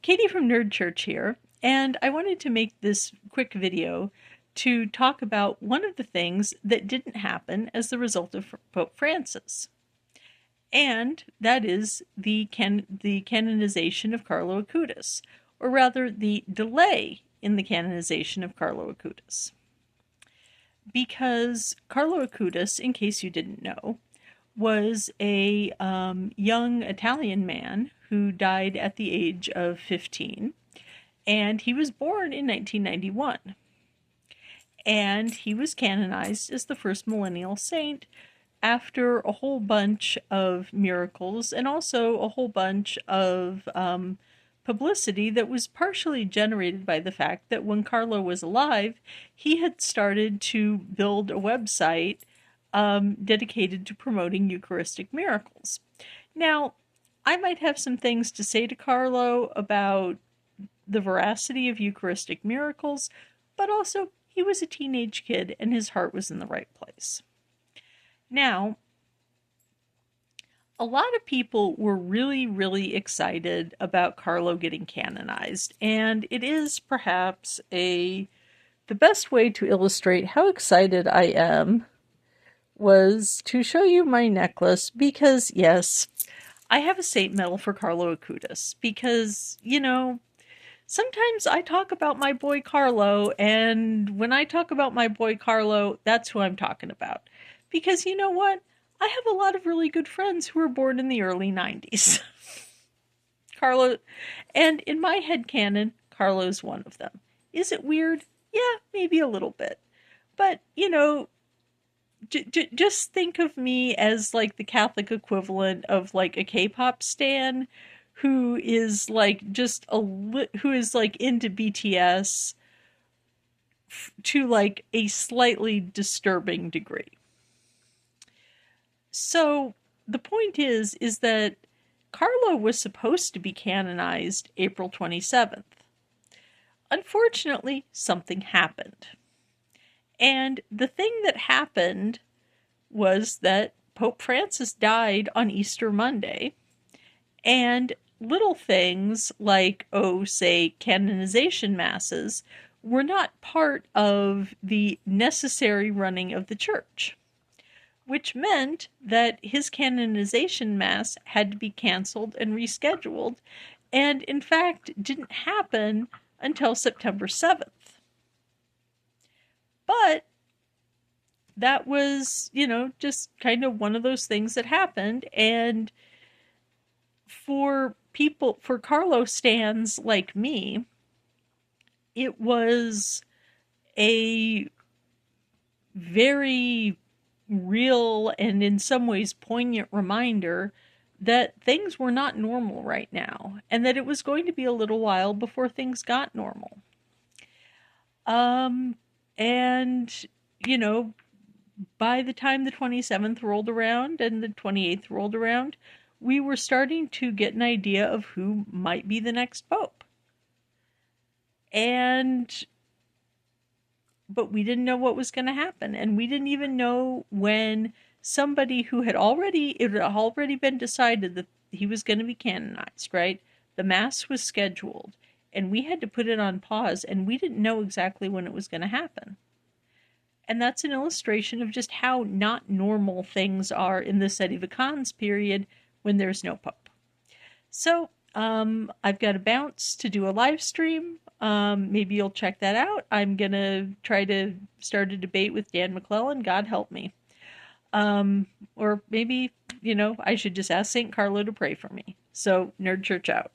Katie from Nerd Church here, and I wanted to make this quick video to talk about one of the things that didn't happen as the result of Pope Francis, and that is the canonization of Carlo Acutis, or rather the delay in the canonization of Carlo Acutis. Because Carlo Acutis, in case you didn't know, was a young Italian man who died at the age of 15, and he was born in 1991. And he was canonized as the first millennial saint after a whole bunch of miracles and also a whole bunch of publicity that was partially generated by the fact that when Carlo was alive, he had started to build a website dedicated to promoting Eucharistic miracles. Now, I might have some things to say to Carlo about the veracity of Eucharistic miracles, but also he was a teenage kid and his heart was in the right place. Now, a lot of people were really excited about Carlo getting canonized, and it is perhaps the best way to illustrate how excited I am was to show you my necklace, because yes, I have a saint medal for Carlo Acutis, because, you know, sometimes I talk about my boy Carlo, and when I talk about my boy Carlo, that's who I'm talking about. Because you know what? I have a lot of really good friends who were born in the early 90s. Carlo, and in my headcanon, Carlo's one of them. Is it weird? Yeah, maybe a little bit. But, you know, just think of me as like the Catholic equivalent of like a K-pop stan who is like who is like into BTS to like a slightly disturbing degree. So the point is that Carlo was supposed to be canonized April 27th. Unfortunately, something happened. And the thing that happened was that Pope Francis died on Easter Monday, and little things like, say, canonization masses were not part of the necessary running of the church, which meant that his canonization mass had to be canceled and rescheduled, and in fact didn't happen until September 7th. But that was, you know, just kind of one of those things that happened. And for Carlo stans like me, it was a very real and in some ways poignant reminder that things were not normal right now, and that it was going to be a little while before things got normal. And, you know, by the time the 27th rolled around and the 28th rolled around, we were starting to get an idea of who might be the next pope. But we didn't know what was going to happen, and we didn't even know when somebody who it had already been decided that he was going to be canonized, right? The mass was scheduled, and we had to put it on pause, and we didn't know exactly when it was going to happen. And that's an illustration of just how not normal things are in the Sede Vacans period when there's no pope. So, I've got to bounce to do a live stream. Maybe you'll check that out. I'm going to try to start a debate with Dan McClellan. God help me. Or maybe, you know, I should just ask St. Carlo to pray for me. So, Nerd Church out.